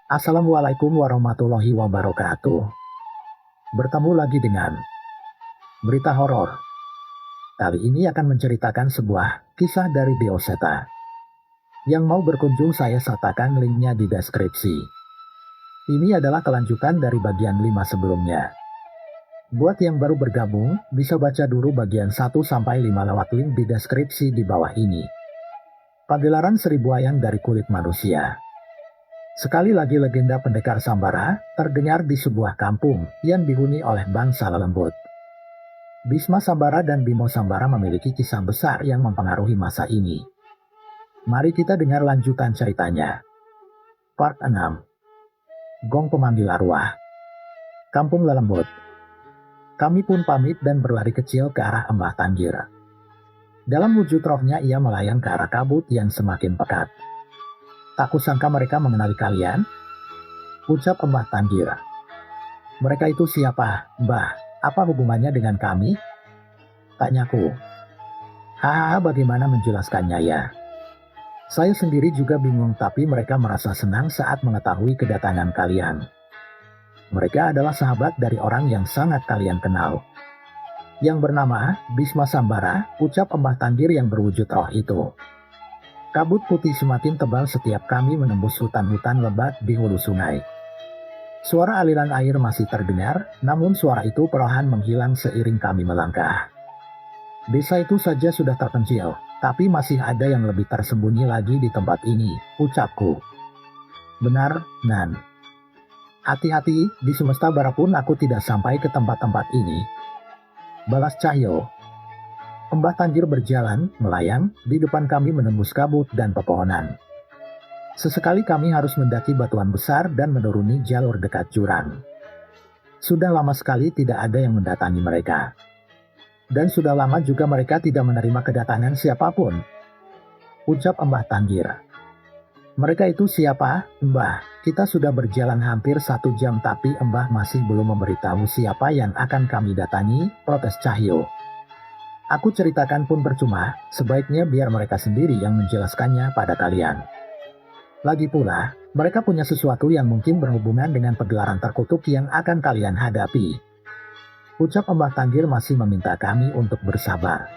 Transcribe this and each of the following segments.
Assalamualaikum warahmatullahi wabarakatuh. Bertemu lagi dengan berita horor. Kali ini akan menceritakan sebuah kisah dari Bioseta. Yang mau berkunjung saya sertakan linknya di deskripsi. Ini adalah kelanjutan dari bagian 5 sebelumnya. Buat yang baru bergabung, bisa baca dulu bagian 1-5 lewat link di deskripsi di bawah ini. Pagelaran Seribu Wayang dari Kulit Manusia. Sekali lagi legenda pendekar Sambara terdengar di sebuah kampung yang dihuni oleh bangsa lelembut. Bisma Sambara dan Bimo Sambara memiliki kisah besar yang mempengaruhi masa ini. Mari kita dengar lanjutan ceritanya. Part 6. Gong Pemanggil Arwah. Kampung Lelembut. Kami pun pamit dan berlari kecil ke arah Embah Tanggir. Dalam wujud rohnya ia melayang ke arah kabut yang semakin pekat. Tak kusangka mereka mengenali kalian, ucap Embah Tanggir. Mereka itu siapa, Mbah? Apa hubungannya dengan kami? Tanyaku. Hahaha, bagaimana menjelaskannya ya? Saya sendiri juga bingung, tapi mereka merasa senang saat mengetahui kedatangan kalian. Mereka adalah sahabat dari orang yang sangat kalian kenal. Yang bernama Bisma Sambara, ucap Embah Tanggir yang berwujud roh itu. Kabut putih semakin tebal setiap kami menembus hutan-hutan lebat di hulu sungai. Suara aliran air masih terdengar, namun suara itu perlahan menghilang seiring kami melangkah. Desa itu saja sudah terpencil, tapi masih ada yang lebih tersembunyi lagi di tempat ini, ucapku. Benar, Nan. Hati-hati, di semesta bara pun aku tidak sampai ke tempat-tempat ini. Balas Cahyo. Embah Tanggir berjalan, melayang, di depan kami menembus kabut dan pepohonan. Sesekali kami harus mendaki batuan besar dan menuruni jalur dekat jurang. Sudah lama sekali tidak ada yang mendatangi mereka. Dan sudah lama juga mereka tidak menerima kedatangan siapapun. Ucap Embah Tanggir. Mereka itu siapa, Mbah? Kita sudah berjalan hampir 1 jam tapi Mbah masih belum memberitahu siapa yang akan kami datangi, protes Cahyo. Aku ceritakan pun percuma, sebaiknya biar mereka sendiri yang menjelaskannya pada kalian. Lagi pula, mereka punya sesuatu yang mungkin berhubungan dengan pegelaran terkutuk yang akan kalian hadapi. Ucap Embah Tanggir masih meminta kami untuk bersabar.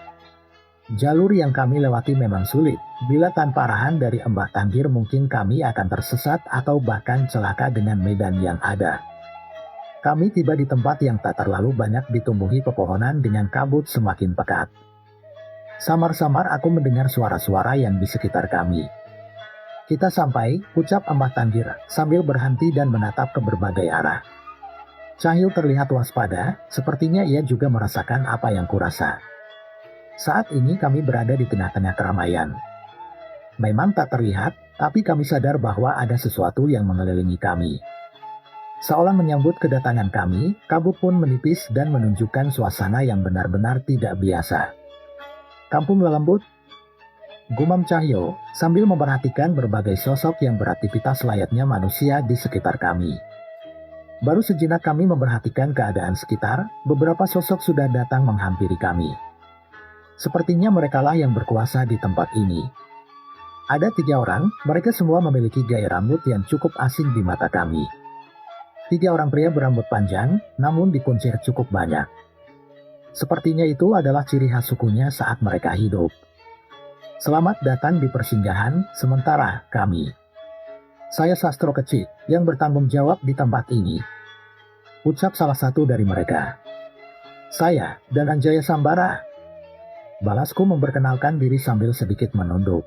Jalur yang kami lewati memang sulit. Bila tanpa arahan dari Embah Tanggir mungkin kami akan tersesat atau bahkan celaka dengan medan yang ada. Kami tiba di tempat yang tak terlalu banyak ditumbuhi pepohonan dengan kabut semakin pekat. Samar-samar aku mendengar suara-suara yang di sekitar kami. Kita sampai, ucap Embah Tanggir sambil berhenti dan menatap ke berbagai arah. Cahyo terlihat waspada, sepertinya ia juga merasakan apa yang kurasa. Saat ini kami berada di tengah-tengah keramaian. Memang tak terlihat, tapi kami sadar bahwa ada sesuatu yang mengelilingi kami. Seolah menyambut kedatangan kami, kabut pun menipis dan menunjukkan suasana yang benar-benar tidak biasa. Kampung Lelembut, gumam Cahyo, sambil memperhatikan berbagai sosok yang beraktivitas layaknya manusia di sekitar kami. Baru sejenak kami memperhatikan keadaan sekitar, beberapa sosok sudah datang menghampiri kami. Sepertinya merekalah yang berkuasa di tempat ini. Ada 3 orang, mereka semua memiliki gaya rambut yang cukup asing di mata kami. 3 orang pria berambut panjang, namun dikuncir cukup banyak. Sepertinya itu adalah ciri khas sukunya saat mereka hidup. Selamat datang di persinggahan sementara kami. Saya Sastro Kecik, yang bertanggung jawab di tempat ini. Ucap salah satu dari mereka. Saya, dan Anjaya Sambara. Balasku memperkenalkan diri sambil sedikit menunduk.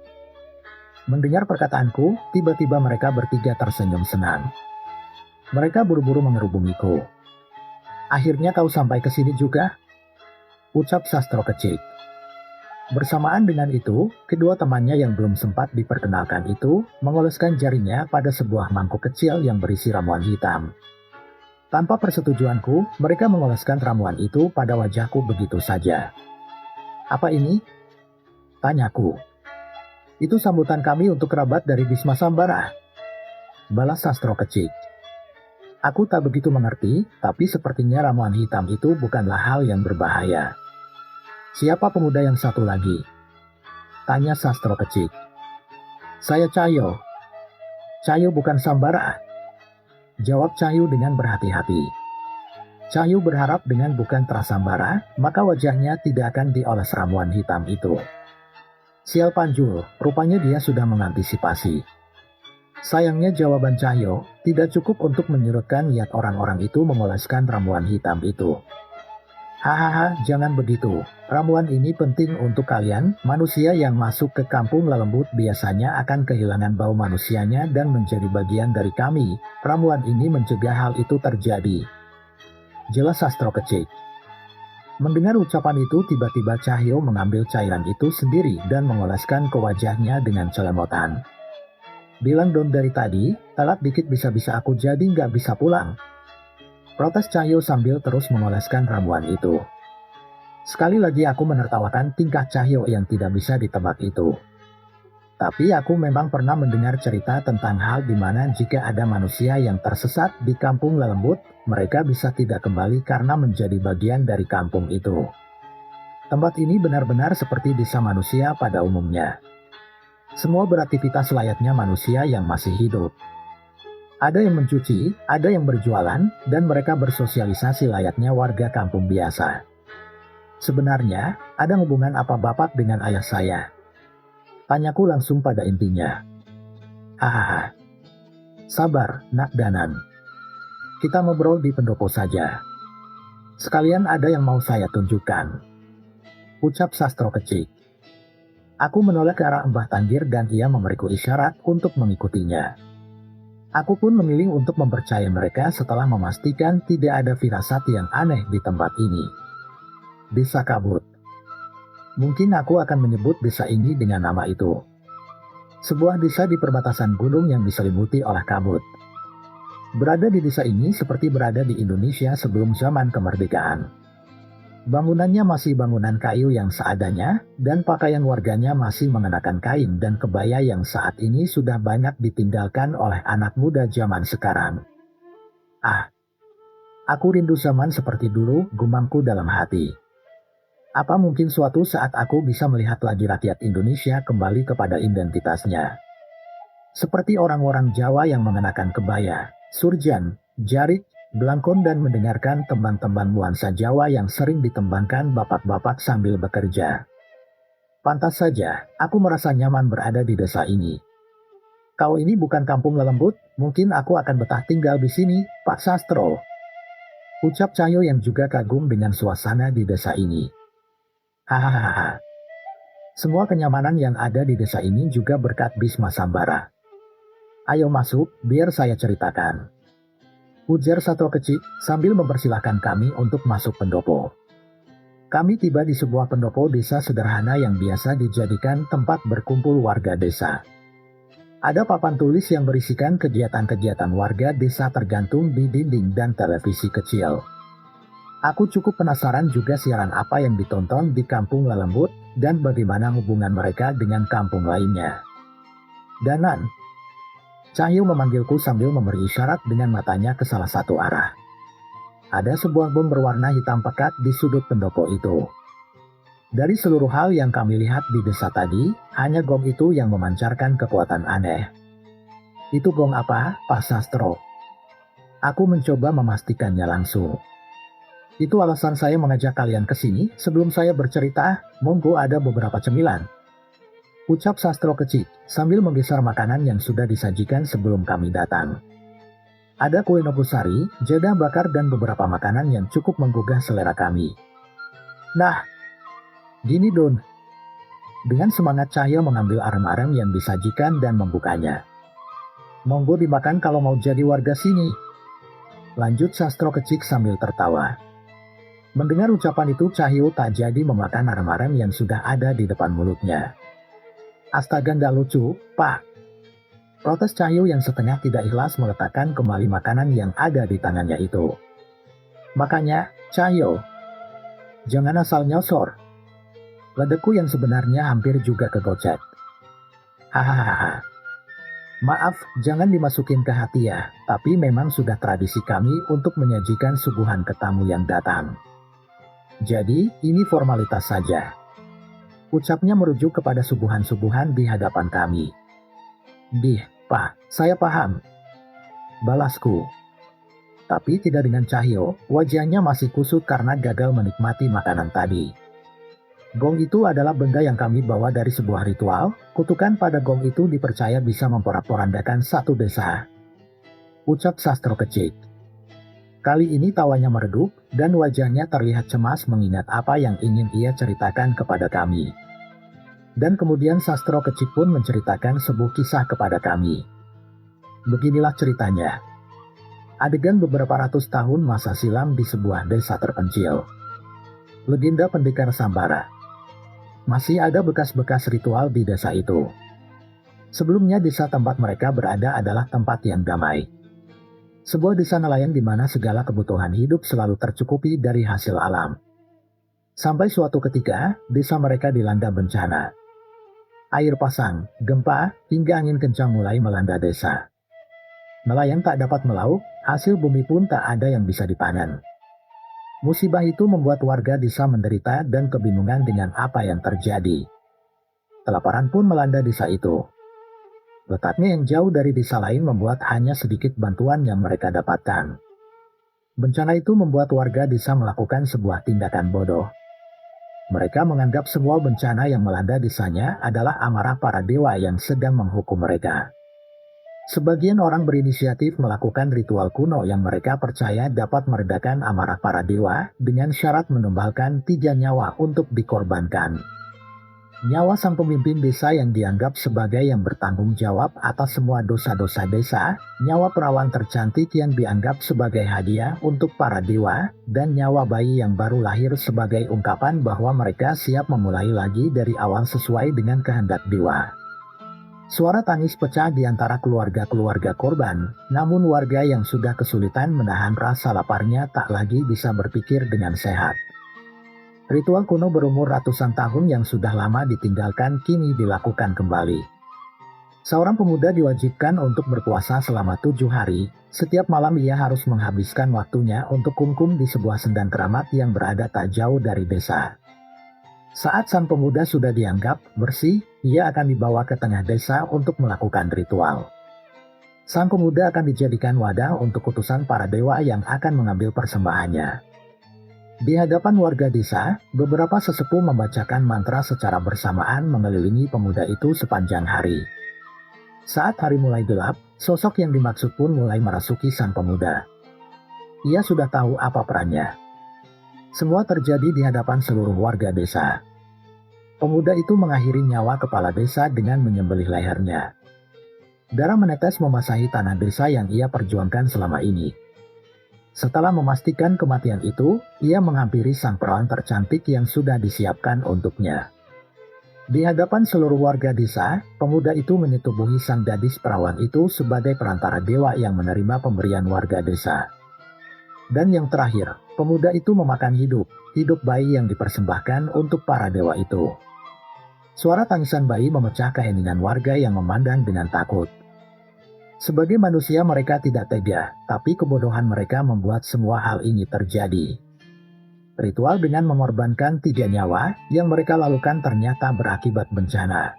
Mendengar perkataanku, tiba-tiba mereka bertiga tersenyum senang. Mereka buru-buru mengerubungiku. Akhirnya kau sampai ke sini juga? Ucap Sastro Kecik. Bersamaan dengan itu, kedua temannya yang belum sempat diperkenalkan itu mengoleskan jarinya pada sebuah mangkuk kecil yang berisi ramuan hitam. Tanpa persetujuanku, mereka mengoleskan ramuan itu pada wajahku begitu saja. Apa ini? Tanyaku. Itu sambutan kami untuk kerabat dari Bisma Sambara. Balas Sastro Kecik. Aku tak begitu mengerti, tapi sepertinya ramuan hitam itu bukanlah hal yang berbahaya. Siapa pemuda yang satu lagi? Tanya Sastro Kecik. Saya Cahyo. Cahyo bukan Sambara. Jawab Cahyo dengan berhati-hati. Cahyo berharap dengan bukan terasambara, maka wajahnya tidak akan dioles ramuan hitam itu. Sial Panjul, rupanya dia sudah mengantisipasi. Sayangnya jawaban Cahyo tidak cukup untuk menyurutkan niat orang-orang itu mengoleskan ramuan hitam itu. Hahaha, jangan begitu. Ramuan ini penting untuk kalian. Manusia yang masuk ke kampung lelembut biasanya akan kehilangan bau manusianya dan menjadi bagian dari kami. Ramuan ini mencegah hal itu terjadi. Jelas Sastro Kecik. Mendengar ucapan itu, tiba-tiba Cahyo mengambil cairan itu sendiri dan mengoleskan ke wajahnya dengan celemotan. Bilang Don dari tadi, telat dikit bisa-bisa aku jadi nggak bisa pulang. Protes Cahyo sambil terus mengoleskan ramuan itu. Sekali lagi aku menertawakan tingkah Cahyo yang tidak bisa ditebak itu. Tapi aku memang pernah mendengar cerita tentang hal di mana jika ada manusia yang tersesat di kampung lelembut, mereka bisa tidak kembali karena menjadi bagian dari kampung itu. Tempat ini benar-benar seperti desa manusia pada umumnya. Semua beraktivitas layaknya manusia yang masih hidup. Ada yang mencuci, ada yang berjualan, dan mereka bersosialisasi layaknya warga kampung biasa. Sebenarnya, ada hubungan apa Bapak dengan ayah saya? Tanyaku langsung pada intinya. Hahaha. Sabar, Nak Danan. Kita ngobrol di pendopo saja. Sekalian ada yang mau saya tunjukkan. Ucap Sastro Kecik. Aku menoleh ke arah Mbah Tanggir dan ia memberiku isyarat untuk mengikutinya. Aku pun memilih untuk mempercayai mereka setelah memastikan tidak ada firasat yang aneh di tempat ini. Desa Kabut. Mungkin aku akan menyebut desa ini dengan nama itu. Sebuah desa di perbatasan gunung yang diselimuti oleh kabut. Berada di desa ini seperti berada di Indonesia sebelum zaman kemerdekaan. Bangunannya masih bangunan kayu yang seadanya, dan pakaian warganya masih mengenakan kain dan kebaya yang saat ini sudah banyak ditinggalkan oleh anak muda zaman sekarang. Ah, aku rindu zaman seperti dulu, gumamku dalam hati. Apa mungkin suatu saat aku bisa melihat lagi rakyat Indonesia kembali kepada identitasnya? Seperti orang-orang Jawa yang mengenakan kebaya, surjan, jarik, belangkon dan mendengarkan tembang-tembang nuansa Jawa yang sering ditembangkan bapak-bapak sambil bekerja. Pantas saja, aku merasa nyaman berada di desa ini. Kau ini bukan kampung lelembut, mungkin aku akan betah tinggal di sini, Pak Sastro. Ucap Cahyo yang juga kagum dengan suasana di desa ini. Hahaha. Semua kenyamanan yang ada di desa ini juga berkat Bisma Sambara. Ayo masuk, biar saya ceritakan. Ujar Sastro Kecik sambil mempersilahkan kami untuk masuk pendopo. Kami tiba di sebuah pendopo desa sederhana yang biasa dijadikan tempat berkumpul warga desa. Ada papan tulis yang berisikan kegiatan-kegiatan warga desa tergantung di dinding dan televisi kecil. Aku cukup penasaran juga siaran apa yang ditonton di kampung lelembut dan bagaimana hubungan mereka dengan kampung lainnya. Danan. Cahyo memanggilku sambil memberi isyarat dengan matanya ke salah satu arah. Ada sebuah bom berwarna hitam pekat di sudut pendopo itu. Dari seluruh hal yang kami lihat di desa tadi, hanya gong itu yang memancarkan kekuatan aneh. Itu gong apa, Pak Sastro? Aku mencoba memastikannya langsung. Itu alasan saya mengajak kalian ke sini. Sebelum saya bercerita, monggo ada beberapa cemilan. Ucap Sastro Kecik sambil menggeser makanan yang sudah disajikan sebelum kami datang. Ada kue nogosari, jadah bakar dan beberapa makanan yang cukup menggugah selera kami. Nah, gini Don. Dengan semangat Cahyo mengambil arem-arem yang disajikan dan membukanya. Monggo dimakan kalau mau jadi warga sini. Lanjut Sastro Kecik sambil tertawa. Mendengar ucapan itu Cahyo tak jadi memakan arem-arem yang sudah ada di depan mulutnya. Astaga nggak lucu, Pak. Protes Cahyo yang setengah tidak ikhlas meletakkan kembali makanan yang ada di tangannya itu. Makanya, Cahyo, jangan asal nyosor. Ledekku yang sebenarnya hampir juga kegocek. Hahaha. Maaf, jangan dimasukin ke hati ya, tapi memang sudah tradisi kami untuk menyajikan suguhan ke tamu yang datang. Jadi, ini formalitas saja. Ucapnya merujuk kepada suguhan-suguhan di hadapan kami. Dih, Pak, saya paham. Balasku. Tapi tidak dengan Cahyo, wajahnya masih kusut karena gagal menikmati makanan tadi. Gong itu adalah benda yang kami bawa dari sebuah ritual. Kutukan pada gong itu dipercaya bisa memporak-porandakan satu desa, ucap Sastro Kecik. Kali ini tawanya meredup, dan wajahnya terlihat cemas mengingat apa yang ingin ia ceritakan kepada kami. Dan kemudian Sastro Kecik pun menceritakan sebuah kisah kepada kami. Beginilah ceritanya. Adegan beberapa ratus tahun masa silam di sebuah desa terpencil. Legenda Pendekar Sambara. Masih ada bekas-bekas ritual di desa itu. Sebelumnya desa tempat mereka berada adalah tempat yang damai. Sebuah desa nelayan di mana segala kebutuhan hidup selalu tercukupi dari hasil alam. Sampai suatu ketika, desa mereka dilanda bencana. Air pasang, gempa, hingga angin kencang mulai melanda desa. Nelayan tak dapat melaut, hasil bumi pun tak ada yang bisa dipanen. Musibah itu membuat warga desa menderita dan kebingungan dengan apa yang terjadi. Kelaparan pun melanda desa itu. Letaknya yang jauh dari desa lain membuat hanya sedikit bantuan yang mereka dapatkan. Bencana itu membuat warga desa melakukan sebuah tindakan bodoh. Mereka menganggap semua bencana yang melanda desanya adalah amarah para dewa yang sedang menghukum mereka. Sebagian orang berinisiatif melakukan ritual kuno yang mereka percaya dapat meredakan amarah para dewa dengan syarat menumbalkan 3 nyawa untuk dikorbankan. Nyawa sang pemimpin desa yang dianggap sebagai yang bertanggung jawab atas semua dosa-dosa desa, nyawa perawan tercantik yang dianggap sebagai hadiah untuk para dewa, dan nyawa bayi yang baru lahir sebagai ungkapan bahwa mereka siap memulai lagi dari awal sesuai dengan kehendak dewa. Suara tangis pecah di antara keluarga-keluarga korban, namun warga yang sudah kesulitan menahan rasa laparnya tak lagi bisa berpikir dengan sehat. Ritual kuno berumur ratusan tahun yang sudah lama ditinggalkan kini dilakukan kembali. Seorang pemuda diwajibkan untuk berpuasa selama 7 hari, setiap malam ia harus menghabiskan waktunya untuk kungkum di sebuah sendang keramat yang berada tak jauh dari desa. Saat sang pemuda sudah dianggap bersih, ia akan dibawa ke tengah desa untuk melakukan ritual. Sang pemuda akan dijadikan wadah untuk utusan para dewa yang akan mengambil persembahannya. Di hadapan warga desa, beberapa sesepuh membacakan mantra secara bersamaan mengelilingi pemuda itu sepanjang hari. Saat hari mulai gelap, sosok yang dimaksud pun mulai merasuki sang pemuda. Ia sudah tahu apa perannya. Semua terjadi di hadapan seluruh warga desa. Pemuda itu mengakhiri nyawa kepala desa dengan menyembelih lehernya. Darah menetes membasahi tanah desa yang ia perjuangkan selama ini. Setelah memastikan kematian itu, ia menghampiri sang perawan tercantik yang sudah disiapkan untuknya. Di hadapan seluruh warga desa, pemuda itu menyetubuhi sang gadis perawan itu sebagai perantara dewa yang menerima pemberian warga desa. Dan yang terakhir, pemuda itu memakan hidup bayi yang dipersembahkan untuk para dewa itu. Suara tangisan bayi memecah keheningan warga yang memandang dengan takut. Sebagai manusia mereka tidak tega, tapi kebodohan mereka membuat semua hal ini terjadi. Ritual dengan mengorbankan 3 nyawa yang mereka lakukan ternyata berakibat bencana.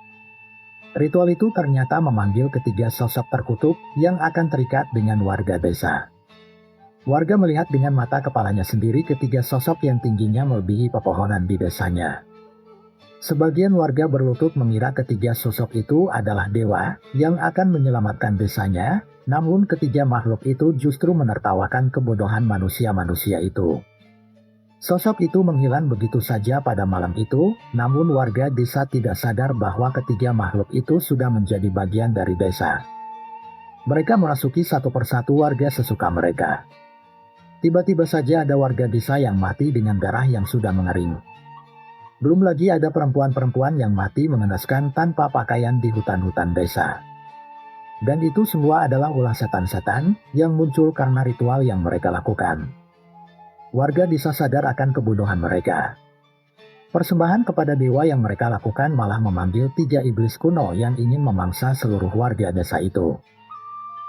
Ritual itu ternyata memanggil ketiga sosok terkutuk yang akan terikat dengan warga desa. Warga melihat dengan mata kepalanya sendiri ketiga sosok yang tingginya melebihi pepohonan di desanya. Sebagian warga berlutut mengira ketiga sosok itu adalah dewa yang akan menyelamatkan desanya, namun ketiga makhluk itu justru menertawakan kebodohan manusia-manusia itu. Sosok itu menghilang begitu saja pada malam itu, namun warga desa tidak sadar bahwa ketiga makhluk itu sudah menjadi bagian dari desa. Mereka merasuki satu persatu warga sesuka mereka. Tiba-tiba saja ada warga desa yang mati dengan darah yang sudah mengering. Belum lagi ada perempuan-perempuan yang mati mengenaskan tanpa pakaian di hutan-hutan desa. Dan itu semua adalah ulah setan-setan yang muncul karena ritual yang mereka lakukan. Warga desa sadar akan kebodohan mereka. Persembahan kepada dewa yang mereka lakukan malah memanggil 3 iblis kuno yang ingin memangsa seluruh warga desa itu.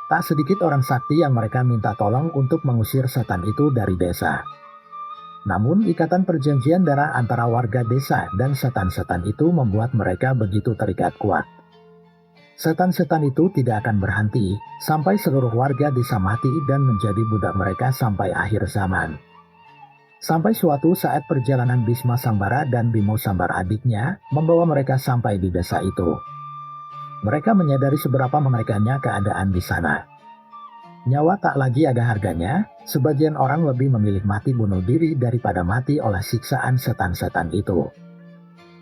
Tak sedikit orang sakti yang mereka minta tolong untuk mengusir setan itu dari desa. Namun ikatan perjanjian darah antara warga desa dan setan-setan itu membuat mereka begitu terikat kuat. Setan-setan itu tidak akan berhenti sampai seluruh warga desa mati dan menjadi budak mereka sampai akhir zaman. Sampai suatu saat perjalanan Bisma Sambara dan Bimo Sambara adiknya membawa mereka sampai di desa itu. Mereka menyadari seberapa mengerikannya keadaan di sana. Nyawa tak lagi ada harganya, sebagian orang lebih memilih mati bunuh diri daripada mati oleh siksaan setan-setan itu.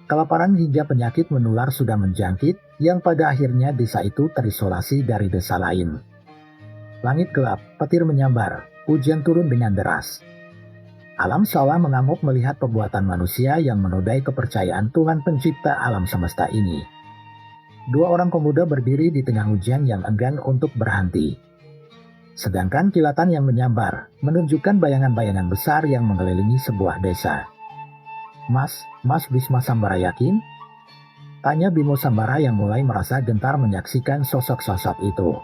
Kelaparan hingga penyakit menular sudah menjangkit, yang pada akhirnya desa itu terisolasi dari desa lain. Langit gelap, petir menyambar, hujan turun dengan deras. Alam sawah mengamuk melihat perbuatan manusia yang menodai kepercayaan Tuhan pencipta alam semesta ini. Dua orang pemuda berdiri di tengah hujan yang enggan untuk berhenti. Sedangkan kilatan yang menyambar, menunjukkan bayangan-bayangan besar yang mengelilingi sebuah desa. Mas Bisma Sambara yakin? Tanya Bimo Sambara yang mulai merasa gentar menyaksikan sosok-sosok itu.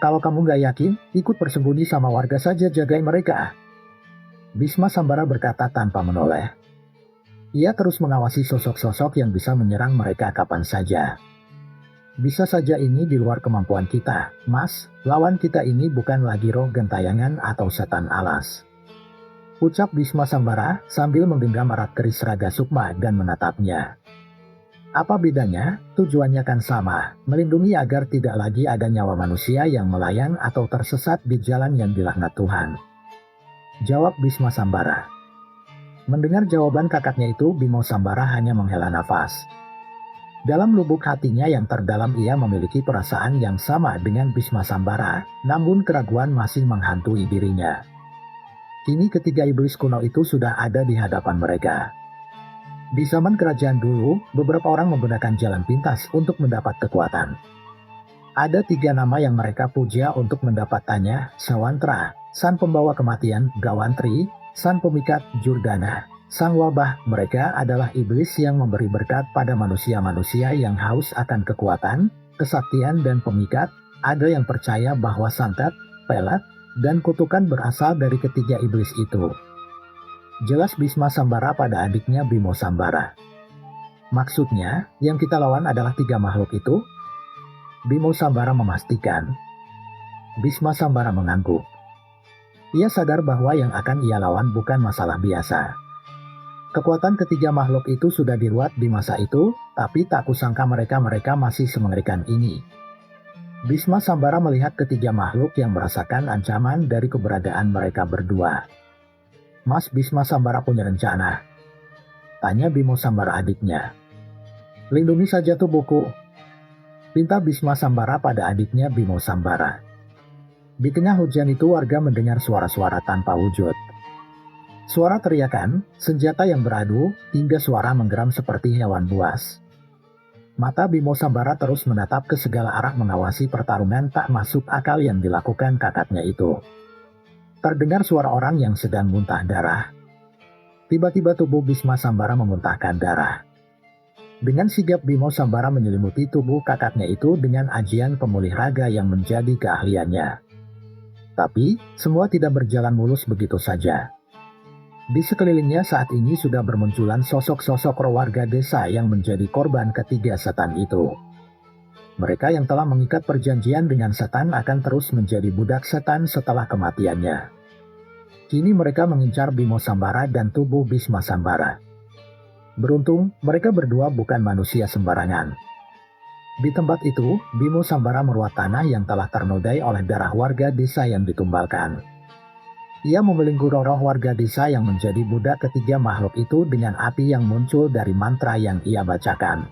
Kalau kamu gak yakin, ikut bersembunyi sama warga saja, jagai mereka. Bisma Sambara berkata tanpa menoleh. Ia terus mengawasi sosok-sosok yang bisa menyerang mereka kapan saja. Bisa saja ini di luar kemampuan kita, Mas. Lawan kita ini bukan lagi roh gentayangan atau setan alas. Ucap Bisma Sambara sambil menggenggam erat keris Raga Sukma dan menatapnya. Apa bedanya? Tujuannya kan sama, melindungi agar tidak lagi ada nyawa manusia yang melayang atau tersesat di jalan yang dilaknat Tuhan. Jawab Bisma Sambara. Mendengar jawaban kakaknya itu, Bimo Sambara hanya menghela nafas. Dalam lubuk hatinya yang terdalam ia memiliki perasaan yang sama dengan Bisma Sambara, namun keraguan masih menghantui dirinya. Kini ketiga iblis kuno itu sudah ada di hadapan mereka. Di zaman kerajaan dulu, beberapa orang menggunakan jalan pintas untuk mendapat kekuatan. Ada 3 nama yang mereka puja untuk mendapatkannya: Sawantra, sang pembawa kematian; Gawantri, sang pemikat; Jurdana, sang wabah. Mereka adalah iblis yang memberi berkat pada manusia-manusia yang haus akan kekuatan, kesaktian, dan pemikat. Ada yang percaya bahwa santet, pelet, dan kutukan berasal dari ketiga iblis itu. Jelas Bisma Sambara pada adiknya Bimo Sambara. Maksudnya, yang kita lawan adalah 3 makhluk itu? Bimo Sambara memastikan. Bisma Sambara mengangguk. Ia sadar bahwa yang akan ia lawan bukan masalah biasa. Kekuatan ketiga makhluk itu sudah diruat di masa itu, tapi tak kusangka mereka masih semengerikan ini. Bisma Sambara melihat ketiga makhluk yang merasakan ancaman dari keberadaan mereka berdua. Mas Bisma Sambara punya rencana? Tanya Bimo Sambara adiknya. Lindungi saja tubuhku, pinta Bisma Sambara pada adiknya Bimo Sambara. Di tengah hujan itu warga mendengar suara-suara tanpa wujud. Suara teriakan, senjata yang beradu, hingga suara menggeram seperti hewan buas. Mata Bimo Sambara terus menatap ke segala arah mengawasi pertarungan tak masuk akal yang dilakukan kakaknya itu. Terdengar suara orang yang sedang muntah darah. Tiba-tiba tubuh Bisma Sambara memuntahkan darah. Dengan sigap Bimo Sambara menyelimuti tubuh kakaknya itu dengan ajian pemulih raga yang menjadi keahliannya. Tapi, semua tidak berjalan mulus begitu saja. Di sekelilingnya saat ini sudah bermunculan sosok-sosok roh warga desa yang menjadi korban ketiga setan itu. Mereka yang telah mengikat perjanjian dengan setan akan terus menjadi budak setan setelah kematiannya. Kini mereka mengincar Bimo Sambara dan tubuh Bisma Sambara. Beruntung, mereka berdua bukan manusia sembarangan. Di tempat itu, Bimo Sambara meruat tanah yang telah ternodai oleh darah warga desa yang ditumbalkan. Ia membelenggu roh warga desa yang menjadi budak ketiga makhluk itu dengan api yang muncul dari mantra yang ia bacakan.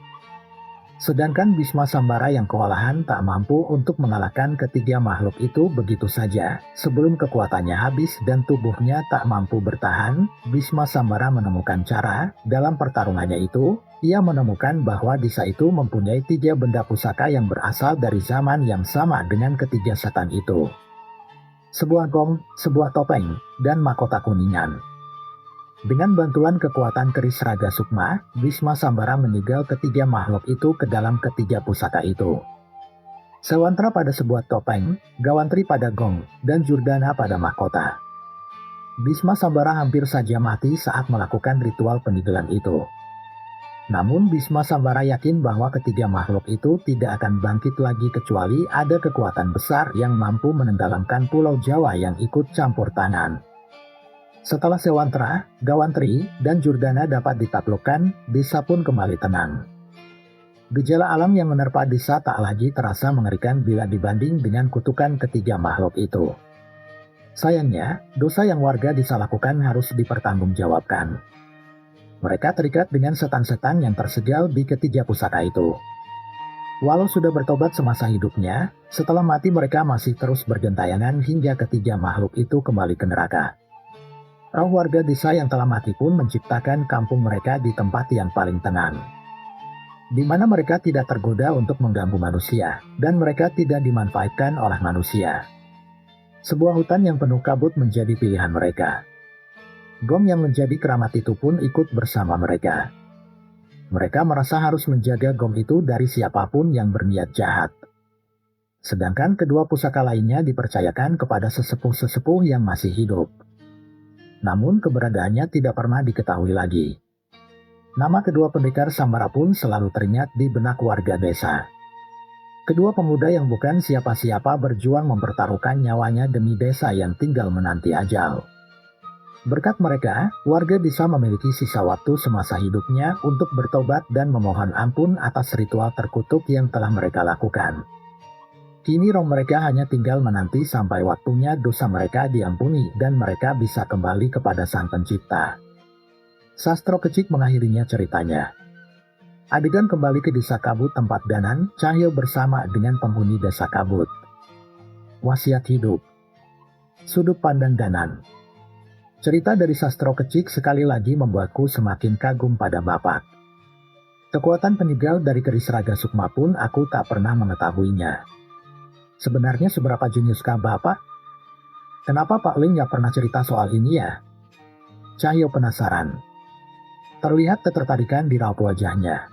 Sedangkan Bisma Sambara yang kewalahan tak mampu untuk mengalahkan ketiga makhluk itu begitu saja. Sebelum kekuatannya habis dan tubuhnya tak mampu bertahan, Bisma Sambara menemukan cara. Dalam pertarungannya itu, ia menemukan bahwa desa itu mempunyai 3 benda pusaka yang berasal dari zaman yang sama dengan ketiga setan itu. Sebuah gong, sebuah topeng, dan mahkota kuningan. Dengan bantuan kekuatan keris Raga Sukma, Bisma Sambara menyegel ketiga makhluk itu ke dalam ketiga pusaka itu. Sawantra pada sebuah topeng, Gawantri pada gong, dan Jurdana pada mahkota. Bisma Sambara hampir saja mati saat melakukan ritual penyegelan itu. Namun Bisma Sambara yakin bahwa ketiga makhluk itu tidak akan bangkit lagi kecuali ada kekuatan besar yang mampu menenggelamkan Pulau Jawa yang ikut campur tangan. Setelah Sewantara, Gawantri, dan Jurdana dapat ditaklukkan, desa pun kembali tenang. Gejala alam yang menerpa desa tak lagi terasa mengerikan bila dibanding dengan kutukan ketiga makhluk itu. Sayangnya, dosa yang warga desa lakukan harus dipertanggungjawabkan. Mereka terikat dengan setan-setan yang tersegal di ketiga pusaka itu. Walau sudah bertobat semasa hidupnya, setelah mati mereka masih terus bergentayangan hingga ketiga makhluk itu kembali ke neraka. Roh warga desa yang telah mati pun menciptakan kampung mereka di tempat yang paling tenang, di mana mereka tidak tergoda untuk mengganggu manusia, dan mereka tidak dimanfaatkan oleh manusia. Sebuah hutan yang penuh kabut menjadi pilihan mereka. Gom yang menjadi keramat itu pun ikut bersama mereka. Mereka merasa harus menjaga gom itu dari siapapun yang berniat jahat. Sedangkan kedua pusaka lainnya dipercayakan kepada sesepuh-sesepuh yang masih hidup. Namun keberadaannya tidak pernah diketahui lagi. Nama kedua pendekar Sambara pun selalu teringat di benak warga desa. Kedua pemuda yang bukan siapa-siapa berjuang mempertaruhkan nyawanya demi desa yang tinggal menanti ajal. Berkat mereka, warga desa memiliki sisa waktu semasa hidupnya untuk bertobat dan memohon ampun atas ritual terkutuk yang telah mereka lakukan. Kini roh mereka hanya tinggal menanti sampai waktunya dosa mereka diampuni dan mereka bisa kembali kepada Sang Pencipta. Sastro Kecik mengakhirinya ceritanya. Adegan kembali ke desa Kabut tempat Danan, Cahyo bersama dengan penghuni desa Kabut. Wasiat hidup. Sudut pandang Danan. Cerita dari Sastro Kecik sekali lagi membuatku semakin kagum pada Bapak. Kekuatan penyegal dari keris Raga Sukma pun aku tak pernah mengetahuinya. Sebenarnya seberapa jeniuskah Bapak? Kenapa Pak Ling gak pernah cerita soal ini ya? Cahyo penasaran. Terlihat ketertarikan di raut wajahnya.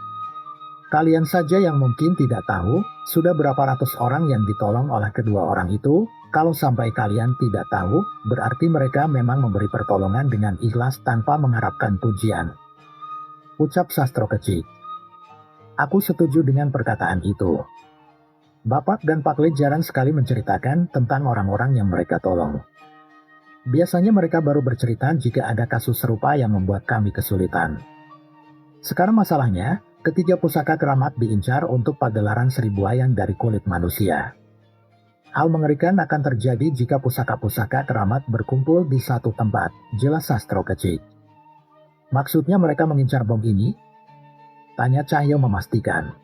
Kalian saja yang mungkin tidak tahu, sudah berapa ratus orang yang ditolong oleh kedua orang itu. Kalau sampai kalian tidak tahu, berarti mereka memang memberi pertolongan dengan ikhlas tanpa mengharapkan pujian. Ucap Sastro Kecik. Aku setuju dengan perkataan itu. Bapak dan Pak Le jarang sekali menceritakan tentang orang-orang yang mereka tolong. Biasanya mereka baru bercerita jika ada kasus serupa yang membuat kami kesulitan. Sekarang masalahnya, ketiga pusaka keramat diincar untuk pagelaran seribu wayang dari kulit manusia. Hal mengerikan akan terjadi jika pusaka-pusaka keramat berkumpul di satu tempat, jelas Sastro Kecik. Maksudnya mereka mengincar bom ini? Tanya Cahyo memastikan.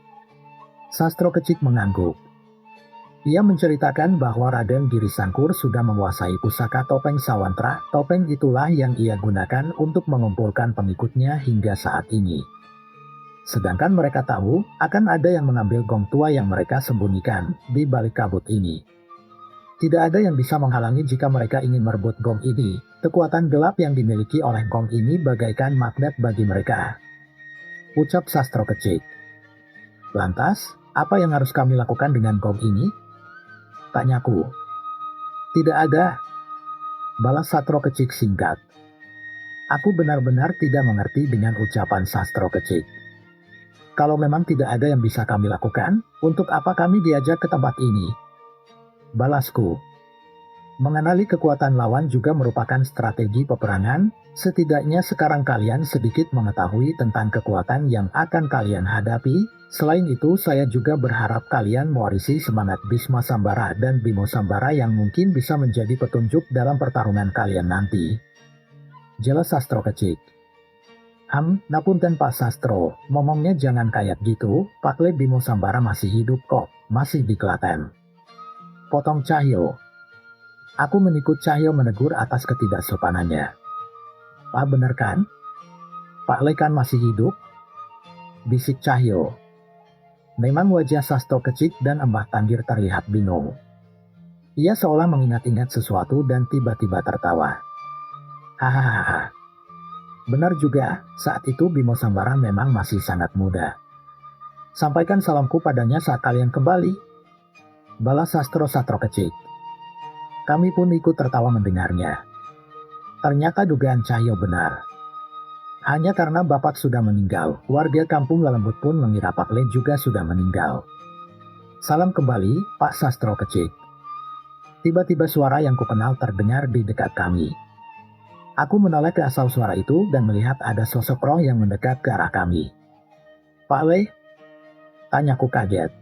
Sastro Kecik mengangguk. Ia menceritakan bahwa Raden Giri Sangkur sudah menguasai pusaka topeng Sawantara. Topeng itulah yang ia gunakan untuk mengumpulkan pengikutnya hingga saat ini. Sedangkan mereka tahu akan ada yang mengambil gong tua yang mereka sembunyikan di balik kabut ini. Tidak ada yang bisa menghalangi jika mereka ingin merebut gong ini. Kekuatan gelap yang dimiliki oleh gong ini bagaikan magnet bagi mereka. Ucap Sastro Kecik. Lantas, apa yang harus kami lakukan dengan gong ini? Tanyaku. Tidak ada. Balas Sastro Kecik singkat. Aku benar-benar tidak mengerti dengan ucapan Sastro Kecik. Kalau memang tidak ada yang bisa kami lakukan, untuk apa kami diajak ke tempat ini? Balasku. Mengenali kekuatan lawan juga merupakan strategi peperangan, setidaknya sekarang kalian sedikit mengetahui tentang kekuatan yang akan kalian hadapi. Selain itu, saya juga berharap kalian mewarisi semangat Bisma Sambara dan Bimo Sambara yang mungkin bisa menjadi petunjuk dalam pertarungan kalian nanti. Jelas Sastro Kecik. Napunten Pak Sastro, ngomongnya jangan kayak gitu, Pak Le Bimo Sambara masih hidup kok, masih di Klaten. Potong Cahyo. Aku menikut Cahyo menegur atas ketidaksopanannya. Pak bener kan? Pak Le kan masih hidup? Bisik Cahyo. Memang wajah Sastro Kecik dan Embah Tanggir terlihat bingung. Ia seolah mengingat-ingat sesuatu dan tiba-tiba tertawa. Hahaha. Benar juga, saat itu Bimo Sambara memang masih sangat muda. Sampaikan salamku padanya saat kalian kembali. Balas Sastro Kecik. Kami pun ikut tertawa mendengarnya. Ternyata dugaan Cahyo benar. Hanya karena bapak sudah meninggal, warga kampung Lelembut pun mengira Pak Le juga sudah meninggal. Salam kembali, Pak Sastro Kecik. Tiba-tiba suara yang kukenal terdengar di dekat kami. Aku menoleh ke asal suara itu dan melihat ada sosok roh yang mendekat ke arah kami. Pak Le? Tanyaku kaget.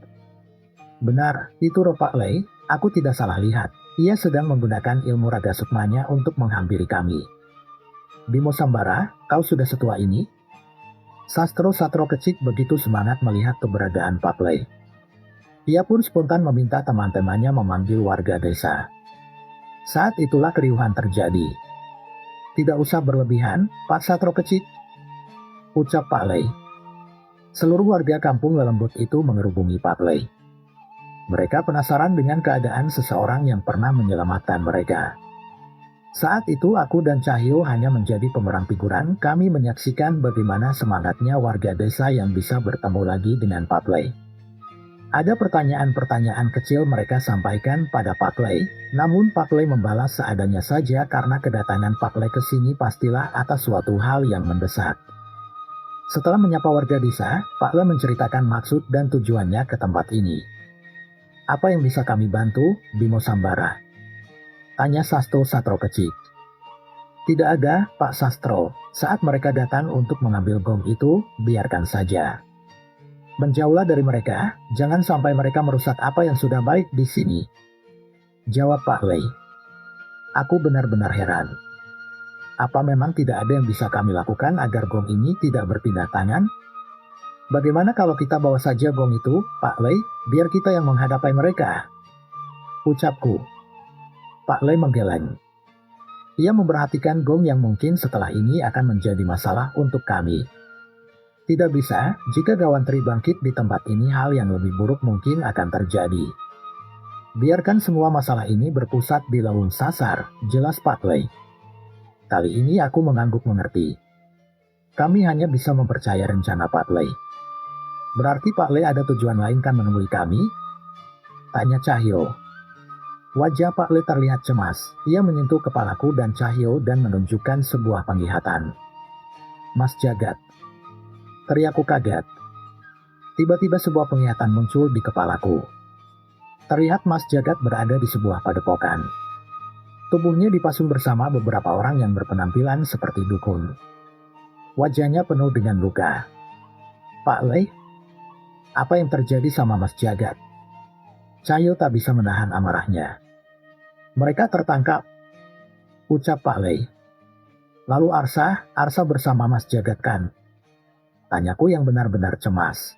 Benar, itu roh Pak Le. Aku tidak salah lihat. Ia sedang menggunakan ilmu raga sukmanya untuk menghampiri kami. Bimo Sambara, kau sudah setua ini? Sastro Kecik begitu semangat melihat keberadaan Pak Le. Ia pun spontan meminta teman-temannya memanggil warga desa. Saat itulah keriuhan terjadi. Tidak usah berlebihan, Pak Sastro Kecik, ucap Pak Le. Seluruh warga kampung Lelembut itu mengerubungi Pak Le. Mereka penasaran dengan keadaan seseorang yang pernah menyelamatkan mereka. Saat itu aku dan Cahyo hanya menjadi pemeran figuran. Kami menyaksikan bagaimana semangatnya warga desa yang bisa bertemu lagi dengan Pak Le. Ada pertanyaan-pertanyaan kecil mereka sampaikan pada Pak Le, namun Pak Le membalas seadanya saja karena kedatangan Pak Le ke sini pastilah atas suatu hal yang mendesak. Setelah menyapa warga desa, Pak Le menceritakan maksud dan tujuannya ke tempat ini. Apa yang bisa kami bantu, Bimo Sambara? Tanya Sastro Kecik. Tidak ada, Pak Sastro. Saat mereka datang untuk mengambil gong itu, biarkan saja. Menjauhlah dari mereka, jangan sampai mereka merusak apa yang sudah baik di sini. Jawab Pak Le. Aku benar-benar heran. Apa memang tidak ada yang bisa kami lakukan agar gong ini tidak berpindah tangan? Bagaimana kalau kita bawa saja gong itu, Pak Le, biar kita yang menghadapi mereka? Ucapku. Pak Le menggeleng. Ia memperhatikan gong yang mungkin setelah ini akan menjadi masalah untuk kami. Tidak bisa, jika Gawantri bangkit di tempat ini hal yang lebih buruk mungkin akan terjadi. Biarkan semua masalah ini berpusat di Lawung Sasar, jelas Pak Le. Kali ini aku mengangguk mengerti. Kami hanya bisa mempercayai rencana Pak Le. Berarti Pak Le ada tujuan lain kan menemui kami? Tanya Cahyo. Wajah Pak Le terlihat cemas. Ia menyentuh kepalaku dan Cahyo dan menunjukkan sebuah penglihatan. Mas Jagat. Teriakku kaget. Tiba-tiba sebuah penglihatan muncul di kepalaku. Terlihat Mas Jagat berada di sebuah padepokan. Tubuhnya dipasung bersama beberapa orang yang berpenampilan seperti dukun. Wajahnya penuh dengan luka. Pak Le, apa yang terjadi sama Mas Jagat? Cahyo tak bisa menahan amarahnya. Mereka tertangkap, ucap Pak Le. Lalu Arsa bersama Mas Jagat kan? Tanyaku yang benar-benar cemas.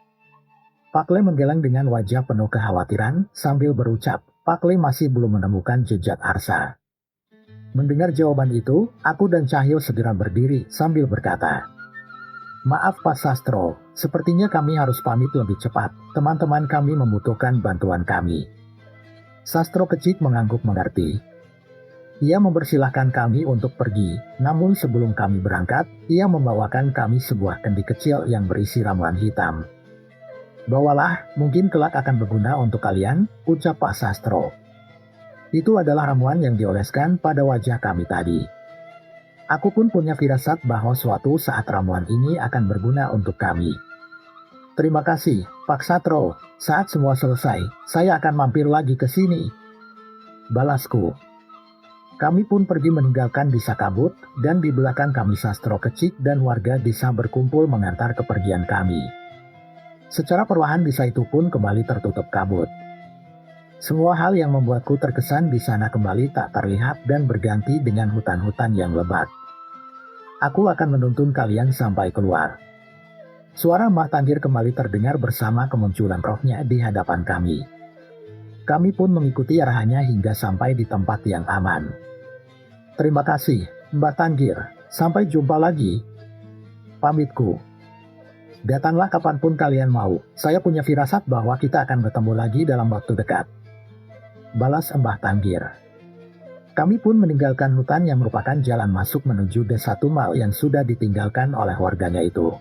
Pak Le menggeleng dengan wajah penuh kekhawatiran sambil berucap, Pak Le masih belum menemukan jejak Arsa. Mendengar jawaban itu, aku dan Cahyo segera berdiri sambil berkata, Maaf Pak Sastro, sepertinya kami harus pamit lebih cepat. Teman-teman kami membutuhkan bantuan kami. Sastro Kecik mengangguk mengerti. Ia mempersilahkan kami untuk pergi, namun sebelum kami berangkat, ia membawakan kami sebuah kendi kecil yang berisi ramuan hitam. Bawalah, mungkin kelak akan berguna untuk kalian, ucap Pak Sastro. Itu adalah ramuan yang dioleskan pada wajah kami tadi. Aku pun punya firasat bahwa suatu saat ramuan ini akan berguna untuk kami. Terima kasih, Pak Sastro. Saat semua selesai, saya akan mampir lagi ke sini. Balasku. Kami pun pergi meninggalkan desa Kabut, dan di belakang kami Sastro Kecik dan warga desa berkumpul mengantar kepergian kami. Secara perlahan desa itu pun kembali tertutup kabut. Semua hal yang membuatku terkesan di sana kembali tak terlihat dan berganti dengan hutan-hutan yang lebat. Aku akan menuntun kalian sampai keluar. Suara Mbah Tangkir kembali terdengar bersama kemunculan rohnya di hadapan kami. Kami pun mengikuti arahannya hingga sampai di tempat yang aman. Terima kasih, Mbah Tangkir. Sampai jumpa lagi. Pamitku. Datanglah kapanpun kalian mau. Saya punya firasat bahwa kita akan bertemu lagi dalam waktu dekat. Balas Mbah Tangkir. Kami pun meninggalkan hutan yang merupakan jalan masuk menuju desa Tumal yang sudah ditinggalkan oleh warganya itu.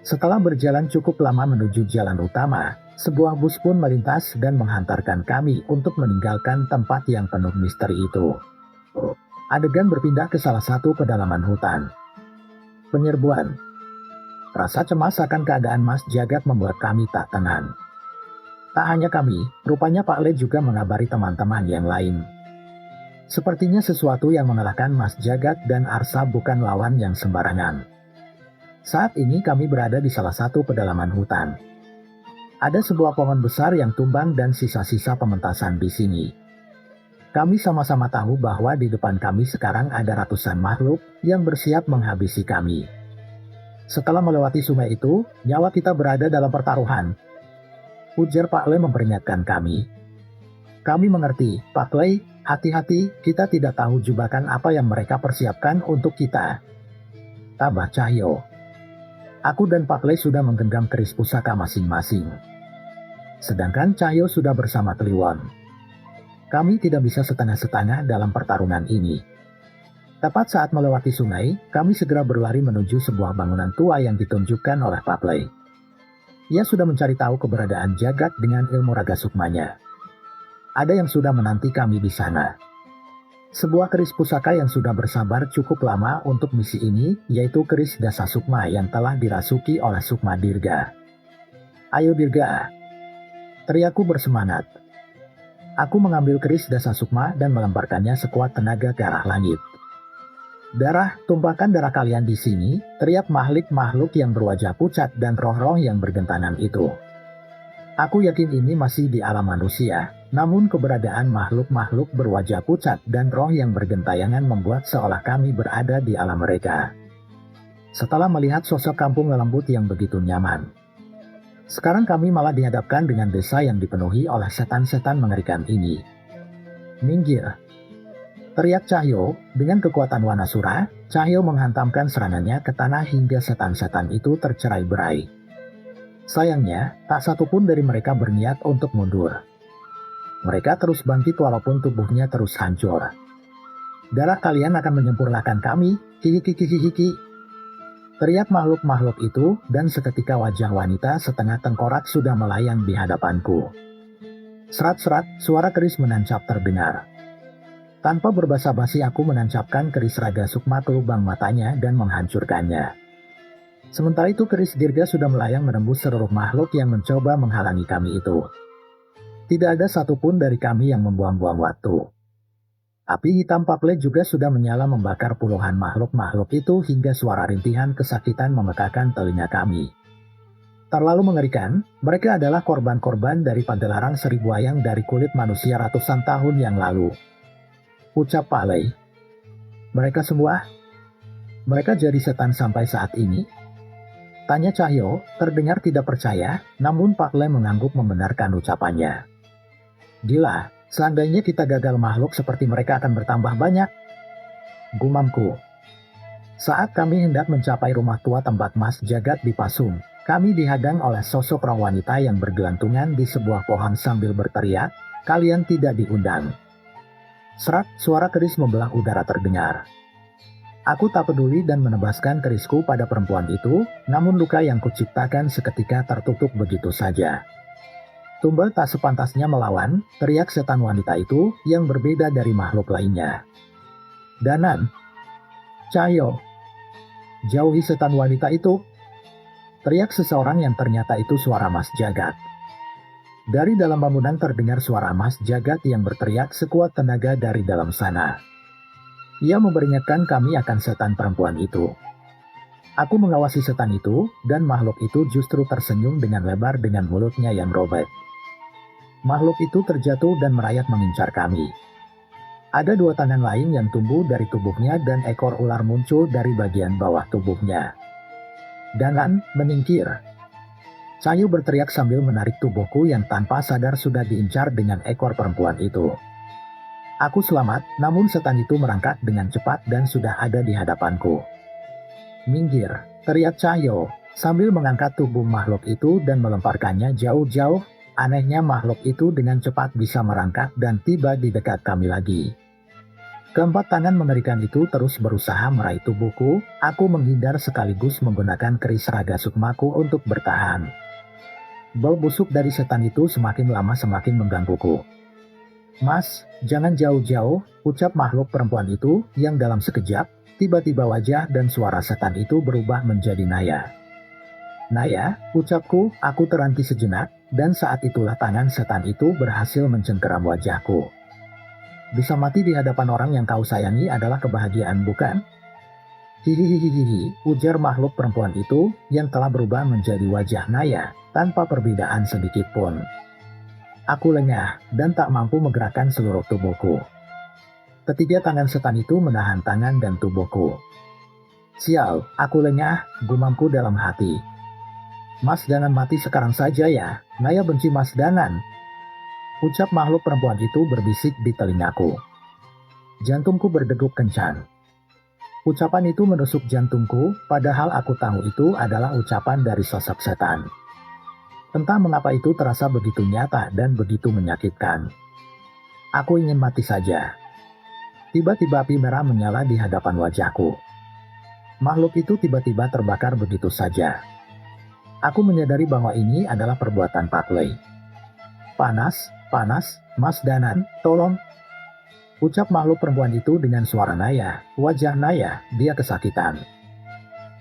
Setelah berjalan cukup lama menuju jalan utama, sebuah bus pun melintas dan menghantarkan kami untuk meninggalkan tempat yang penuh misteri itu. Adegan berpindah ke salah satu pedalaman hutan. Penyerbuan. Rasa cemas akan keadaan Mas Jagat membuat kami tak tenang. Tak hanya kami, rupanya Pak Le juga mengabari teman-teman yang lain. Sepertinya sesuatu yang mengalahkan Mas Jagat dan Arsa bukan lawan yang sembarangan. Saat ini kami berada di salah satu pedalaman hutan. Ada sebuah pohon besar yang tumbang dan sisa-sisa pementasan di sini. Kami sama-sama tahu bahwa di depan kami sekarang ada ratusan makhluk yang bersiap menghabisi kami. Setelah melewati sungai itu, nyawa kita berada dalam pertaruhan. Ujar Pak Le memperingatkan kami. Kami mengerti, Pak Le, hati-hati, kita tidak tahu jebakan apa yang mereka persiapkan untuk kita. Tabah Cahyo. Aku dan Pak Le sudah menggenggam keris pusaka masing-masing. Sedangkan Cahyo sudah bersama Kliwon. Kami tidak bisa setengah-setengah dalam pertarungan ini. Tepat saat melewati sungai, kami segera berlari menuju sebuah bangunan tua yang ditunjukkan oleh Pak Le. Ia sudah mencari tahu keberadaan Jagat dengan ilmu raga sukmanya. Ada yang sudah menanti kami di sana. Sebuah keris pusaka yang sudah bersabar cukup lama untuk misi ini, yaitu keris Dasa Sukma yang telah dirasuki oleh Sukma Dirga. Ayo Dirga, teriakku bersemangat. Aku mengambil keris Dasa Sukma dan melemparkannya sekuat tenaga ke arah langit. Darah, tumpahkan darah kalian di sini, teriak makhluk-makhluk yang berwajah pucat dan roh-roh yang bergentanan itu. Aku yakin ini masih di alam manusia, namun keberadaan makhluk-makhluk berwajah pucat dan roh yang bergentayangan membuat seolah kami berada di alam mereka. Setelah melihat sosok kampung lembut yang begitu nyaman, sekarang kami malah dihadapkan dengan desa yang dipenuhi oleh setan-setan mengerikan ini. Minggir! Teriak Cahyo, dengan kekuatan Wanasura, Cahyo menghantamkan serangannya ke tanah hingga setan-setan itu tercerai-berai. Sayangnya, tak satu pun dari mereka berniat untuk mundur. Mereka terus bangkit walaupun tubuhnya terus hancur. Darah kalian akan menyempurnakan kami, hiki-hiki-hiki. Teriak makhluk-makhluk itu, dan seketika wajah wanita setengah tengkorak sudah melayang di hadapanku. Serat-serat, suara keris menancap terdengar. Tanpa berbasa-basi aku menancapkan keris raga sukma ke lubang matanya dan menghancurkannya. Sementara itu keris Dirga sudah melayang menembus seluruh makhluk yang mencoba menghalangi kami itu. Tidak ada satupun dari kami yang membuang-buang waktu. Api hitam Pak Le juga sudah menyala membakar puluhan makhluk-makhluk itu hingga suara rintihan kesakitan memekakan telinga kami. Terlalu mengerikan, mereka adalah korban-korban dari pagelaran seribu wayang dari kulit manusia ratusan tahun yang lalu. Ucap Pak Le. Mereka semua? Mereka jadi setan sampai saat ini? Tanya Cahyo, terdengar tidak percaya, namun Pak Le mengangguk membenarkan ucapannya. Gila, seandainya kita gagal makhluk seperti mereka akan bertambah banyak. Gumamku. Saat kami hendak mencapai rumah tua tempat Mas Jagat dipasung, kami dihadang oleh sosok roh wanita yang bergelantungan di sebuah pohon sambil berteriak, kalian tidak diundang. Serak, suara keris membelah udara terdengar. Aku tak peduli dan menebaskan kerisku pada perempuan itu, namun luka yang kuciptakan seketika tertutup begitu saja. Tumbal tak sepantasnya melawan, teriak setan wanita itu yang berbeda dari makhluk lainnya. Danan, Cahyo, jauhi setan wanita itu. Teriak seseorang yang ternyata itu suara Mas Jagat. Dari dalam bangunan terdengar suara Mas Jagat yang berteriak sekuat tenaga dari dalam sana. Ia memperingatkan kami akan setan perempuan itu. Aku mengawasi setan itu, dan makhluk itu justru tersenyum dengan lebar dengan mulutnya yang robek. Makhluk itu terjatuh dan merayap mengincar kami. Ada dua tangan lain yang tumbuh dari tubuhnya dan ekor ular muncul dari bagian bawah tubuhnya. Danan, menyingkir. Cahyo berteriak sambil menarik tubuhku yang tanpa sadar sudah diincar dengan ekor perempuan itu. Aku selamat, namun setan itu merangkak dengan cepat dan sudah ada di hadapanku. Minggir, teriak Cahyo, sambil mengangkat tubuh makhluk itu dan melemparkannya jauh-jauh. Anehnya makhluk itu dengan cepat bisa merangkak dan tiba di dekat kami lagi. Keempat tangan mengerikan itu terus berusaha meraih tubuhku, aku menghindar sekaligus menggunakan keris raga sukmaku untuk bertahan. Bau busuk dari setan itu semakin lama semakin menggangguku. Mas, jangan jauh-jauh, ucap makhluk perempuan itu yang dalam sekejap, Tiba-tiba wajah dan suara setan itu berubah menjadi Naya. Naya, ucapku, aku terhenti sejenak, dan saat itulah tangan setan itu berhasil mencengkeram wajahku. Bisa mati di hadapan orang yang kau sayangi adalah kebahagiaan, bukan? Hihihihihi, ujar makhluk perempuan itu yang telah berubah menjadi wajah Naya tanpa perbedaan sedikit pun. Aku lengah dan tak mampu menggerakkan seluruh tubuhku. Ketiga tangan setan itu menahan tangan dan tubuhku. Sial, aku lengah, gumamku dalam hati. Mas Danan mati sekarang saja ya, Naya benci Mas Danan. Ucap makhluk perempuan itu berbisik di telingaku. Jantungku berdegup kencang. Ucapan itu menusuk jantungku, padahal aku tahu itu adalah ucapan dari sosok setan. Entah mengapa itu terasa begitu nyata dan begitu menyakitkan. Aku ingin mati saja. Tiba-tiba api merah menyala di hadapan wajahku. Makhluk itu tiba-tiba terbakar begitu saja. Aku menyadari bahwa ini adalah perbuatan Pak Lei. Panas, panas, Mas Danan, tolong. Ucap makhluk perempuan itu dengan suara Naya. Wajah Naya, dia kesakitan.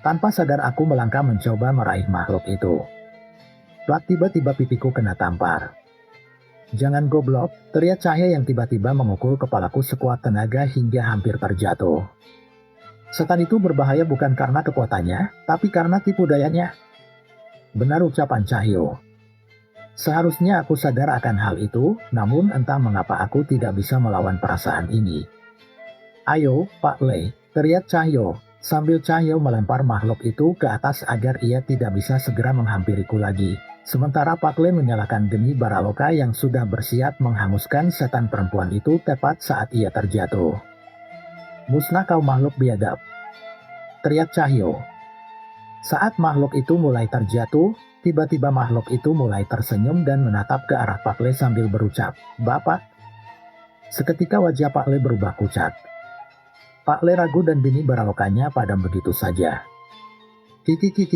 Tanpa sadar aku melangkah mencoba meraih makhluk itu. Plak, tiba-tiba pipiku kena tampar. Jangan goblok, teriak cahaya yang tiba-tiba memukul kepalaku sekuat tenaga hingga hampir terjatuh. Setan itu berbahaya bukan karena kekuatannya, tapi karena tipu dayanya. Benar ucapan Cahyo. Seharusnya aku sadar akan hal itu, namun entah mengapa aku tidak bisa melawan perasaan ini. Ayo, Pak Lei, teriak Cahyo, sambil Cahyo melempar makhluk itu ke atas agar ia tidak bisa segera menghampiriku lagi. Sementara Pak Lei menyalakan geni baraloka yang sudah bersiap menghanguskan setan perempuan itu tepat saat ia terjatuh. Musnah kau makhluk biadab, teriak Cahyo. Saat makhluk itu mulai terjatuh, tiba-tiba makhluk itu mulai tersenyum dan menatap ke arah Pak Lei sambil berucap, "Bapak." Seketika wajah Pak Lei berubah pucat. Pak Lei ragu dan bini baralokanya padam begitu saja. Kiki,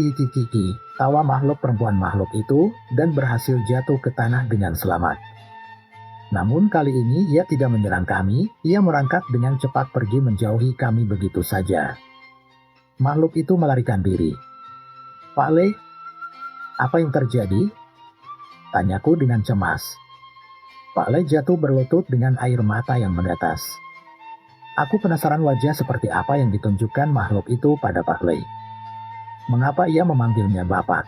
tawa makhluk perempuan makhluk itu dan berhasil jatuh ke tanah dengan selamat. Namun kali ini ia tidak menyerang kami, ia merangkak dengan cepat pergi menjauhi kami begitu saja. Makhluk itu melarikan diri. Pak Lei, apa yang terjadi? Tanyaku dengan cemas. Pak Lei jatuh berlutut dengan air mata yang menetes. Aku penasaran wajah seperti apa yang ditunjukkan makhluk itu pada Pak Lei. Mengapa ia memanggilnya Bapak?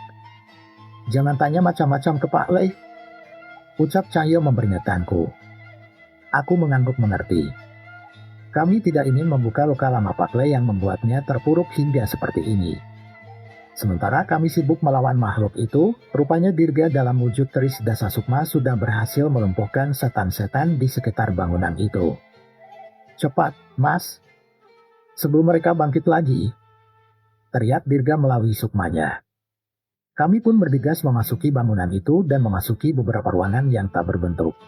Jangan tanya macam-macam ke Pak Lei, ucap Cahyo memperingatkanku. Aku mengangguk mengerti. Kami tidak ingin membuka luka lama Pak Lei yang membuatnya terpuruk hingga seperti ini. Sementara kami sibuk melawan makhluk itu, rupanya Dirga dalam wujud Tris Dasasukma sudah berhasil melumpuhkan setan-setan di sekitar bangunan itu. Cepat, Mas. Sebelum mereka bangkit lagi, teriak Dirga melalui sukmanya. Kami pun bergegas memasuki bangunan itu dan memasuki beberapa ruangan yang tak berbentuk.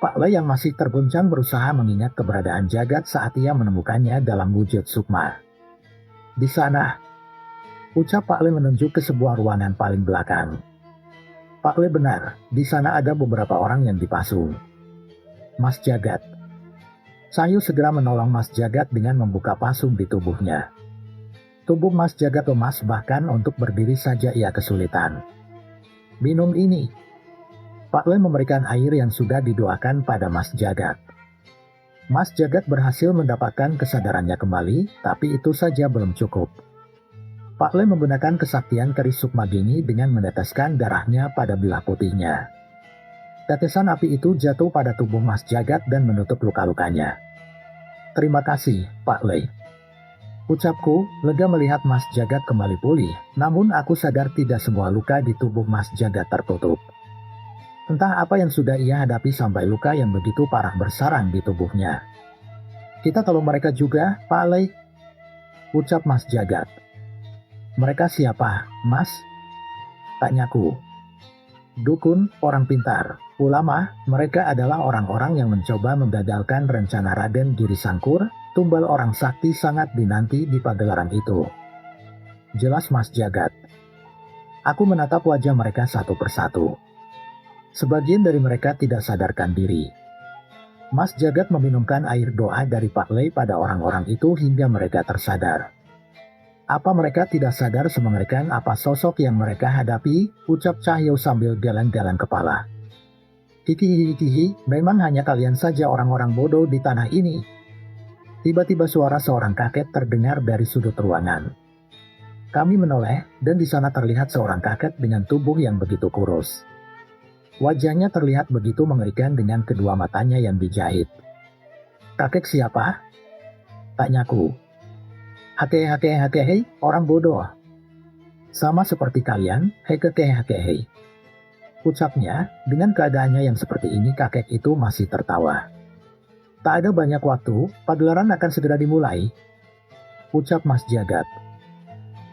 Pak Lei yang masih terguncang berusaha mengingat keberadaan jagat saat ia menemukannya dalam wujud sukma. Di sana, ucap Pak Lei menunjuk ke sebuah ruangan paling belakang. Pak Lei benar, di sana ada beberapa orang yang dipasung. Mas Jagat. Cahyo segera menolong Mas Jagat dengan membuka pasung di tubuhnya. Tubuh Mas Jagat lemas, bahkan untuk berdiri saja ia kesulitan. Minum ini. Pak Lei memberikan air yang sudah didoakan pada Mas Jagat. Mas Jagat berhasil mendapatkan kesadarannya kembali, tapi itu saja belum cukup. Pak Lei menggunakan kesaktian keris Sukmagini dengan meneteskan darahnya pada bilah putihnya. Tetesan api itu jatuh pada tubuh Mas Jagat dan menutup luka-lukanya. Terima kasih, Pak Lei. Ucapku, lega melihat Mas Jagat kembali pulih, namun aku sadar tidak semua luka di tubuh Mas Jagat tertutup. Entah apa yang sudah ia hadapi sampai luka yang begitu parah bersarang di tubuhnya. Kita tolong mereka juga, Pak Lei, ucap Mas Jagat. Mereka siapa, Mas? Tanyaku. Dukun, orang pintar, ulama, mereka adalah orang-orang yang mencoba menggagalkan rencana Raden Giri Sangkur, tumbal orang sakti sangat dinanti di pagelaran itu. Jelas Mas Jagat. Aku menatap wajah mereka satu persatu. Sebagian dari mereka tidak sadarkan diri. Mas Jagat meminumkan air doa dari Pak Lei pada orang-orang itu hingga mereka tersadar. Apa mereka tidak sadar semengerikan apa sosok yang mereka hadapi, ucap Cahyo sambil geleng-geleng kepala. Hihihihihi, memang hanya kalian saja orang-orang bodoh di tanah ini. Tiba-tiba suara seorang kakek terdengar dari sudut ruangan. Kami menoleh, dan di sana terlihat seorang kakek dengan tubuh yang begitu kurus. Wajahnya terlihat begitu mengerikan dengan kedua matanya yang dijahit. Kakek siapa? Tanyaku. Hei, orang bodoh. Sama seperti kalian, hei. Ucapnya, dengan keadaannya yang seperti ini kakek itu masih tertawa. Tak ada banyak waktu, pagelaran akan segera dimulai. Ucap Mas Jagat.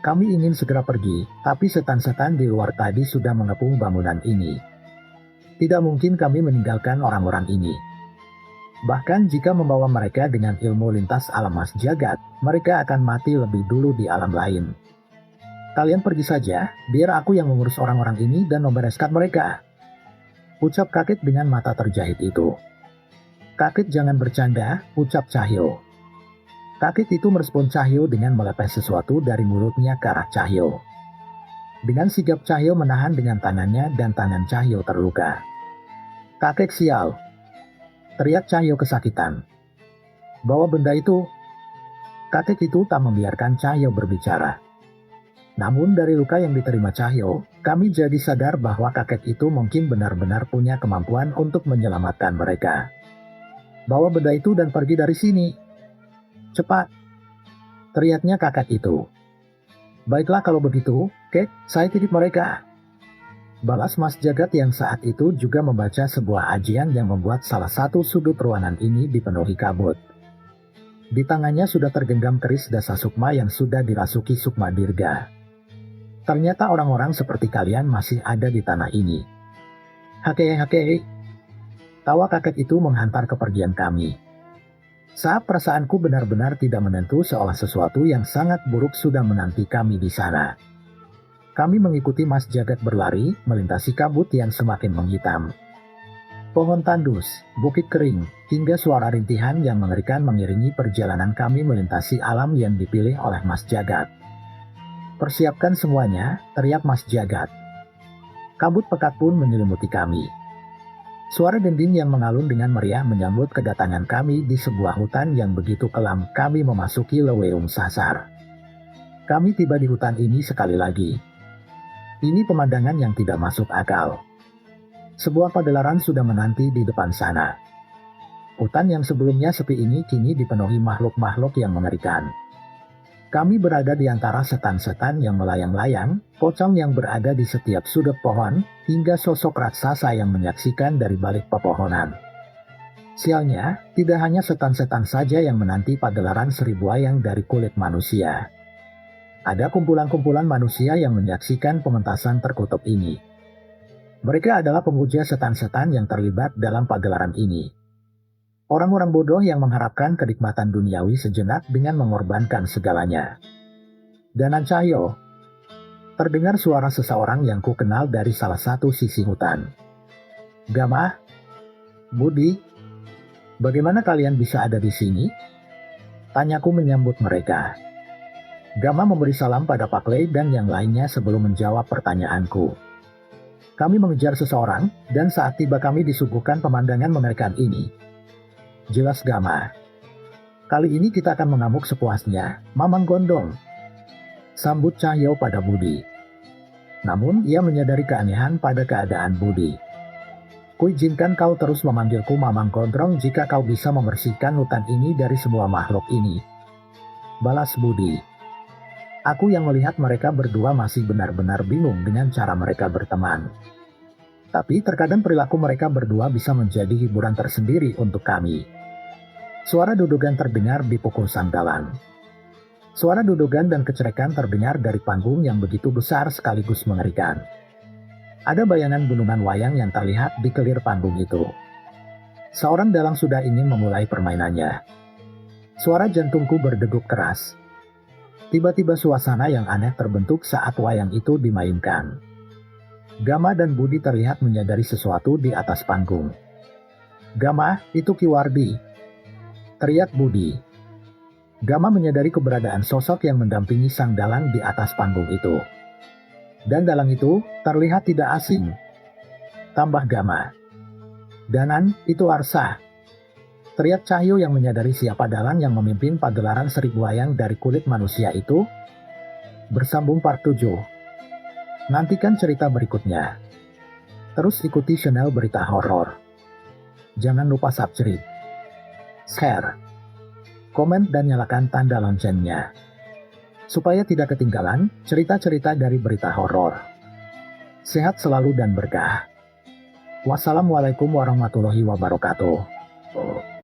Kami ingin segera pergi, tapi setan-setan di luar tadi sudah mengepung bangunan ini. Tidak mungkin kami meninggalkan orang-orang ini. Bahkan jika membawa mereka dengan ilmu lintas alam Mas Jagat, mereka akan mati lebih dulu di alam lain. Kalian pergi saja, biar aku yang mengurus orang-orang ini dan membereskan mereka. Ucap kakek dengan mata terjahit itu. Kakek jangan bercanda, ucap Cahyo. Kakek itu merespon Cahyo dengan melepeh sesuatu dari mulutnya ke arah Cahyo. Dengan sigap Cahyo menahan dengan tangannya dan tangan Cahyo terluka. Kakek sial! Teriak Cahyo kesakitan. Bawa benda itu. Kakek itu tak membiarkan Cahyo berbicara. Namun dari luka yang diterima Cahyo, kami jadi sadar bahwa kakek itu mungkin benar-benar punya kemampuan untuk menyelamatkan mereka. Bawa benda itu dan pergi dari sini. Cepat! Teriaknya kakek itu. Baiklah kalau begitu, Kek, saya titip mereka. Balas Mas Jagat yang saat itu juga membaca sebuah ajian yang membuat salah satu sudut ruangan ini dipenuhi kabut. Di tangannya sudah tergenggam keris dasa sukma yang sudah dirasuki sukma dirga. Ternyata orang-orang seperti kalian masih ada di tanah ini. Hake. Tawa kakek itu menghantar kepergian kami. Saat perasaanku benar-benar tidak menentu seolah sesuatu yang sangat buruk sudah menanti kami di sana. Kami mengikuti Mas Jagat berlari, melintasi kabut yang semakin menghitam. Pohon tandus, bukit kering, hingga suara rintihan yang mengerikan mengiringi perjalanan kami melintasi alam yang dipilih oleh Mas Jagat. Persiapkan semuanya, teriak Mas Jagat. Kabut pekat pun menyelimuti kami. Suara dinding yang mengalun dengan meriah menyambut kedatangan kami di sebuah hutan yang begitu kelam. Kami memasuki Leweung Sasar. Kami tiba di hutan ini sekali lagi. Ini pemandangan yang tidak masuk akal. Sebuah pagelaran sudah menanti di depan sana. Hutan yang sebelumnya sepi ini kini dipenuhi makhluk-makhluk yang mengerikan. Kami berada di antara setan-setan yang melayang-layang, pocong yang berada di setiap sudut pohon, hingga sosok raksasa yang menyaksikan dari balik pepohonan. Sialnya, tidak hanya setan-setan saja yang menanti pagelaran seribu wayang dari kulit manusia. Ada kumpulan-kumpulan manusia yang menyaksikan pementasan terkutuk ini. Mereka adalah pemuja setan-setan yang terlibat dalam pagelaran ini. Orang-orang bodoh yang mengharapkan kenikmatan duniawi sejenak dengan mengorbankan segalanya. Danan Cahyo. Terdengar suara seseorang yang ku kenal dari salah satu sisi hutan. Gama? Budi? Bagaimana kalian bisa ada di sini? Tanyaku menyambut mereka. Gama memberi salam pada Pak Lei dan yang lainnya sebelum menjawab pertanyaanku. Kami mengejar seseorang, dan saat tiba kami disuguhkan pemandangan mengerikan ini. Jelas Gama. Kali ini kita akan mengamuk sepuasnya, Mamang Gondong. Sambut Cahyo pada Budi. Namun ia menyadari keanehan pada keadaan Budi. Kuizinkan kau terus memanggilku Mamang Gondrong jika kau bisa membersihkan hutan ini dari semua makhluk ini. Balas Budi. Aku yang melihat mereka berdua masih benar-benar bingung dengan cara mereka berteman. Tapi terkadang perilaku mereka berdua bisa menjadi hiburan tersendiri untuk kami. Suara dudugan terdengar di pukul sanggalan. Suara dudugan dan kecerikan terdengar dari panggung yang begitu besar sekaligus mengerikan. Ada bayangan gunungan wayang yang terlihat di kelir panggung itu. Seorang dalang sudah ingin memulai permainannya. Suara jantungku berdegup keras. Tiba-tiba suasana yang aneh terbentuk saat wayang itu dimainkan. Gama dan Budi terlihat menyadari sesuatu di atas panggung. Gama, itu Kiwardi, teriak Budi. Gama menyadari keberadaan sosok yang mendampingi sang dalang di atas panggung itu. Dan dalang itu terlihat tidak asing. Tambah Gama. Danan, itu Arsa. Teriak Cahyo yang menyadari siapa dalang yang memimpin pagelaran seribu wayang dari kulit manusia itu. Bersambung part 7. Nantikan cerita berikutnya. Terus ikuti channel Berita Horor. Jangan lupa subscribe, share, komen dan nyalakan tanda loncengnya. Supaya tidak ketinggalan cerita-cerita dari Berita Horor. Sehat selalu dan berkah. Wassalamualaikum warahmatullahi wabarakatuh.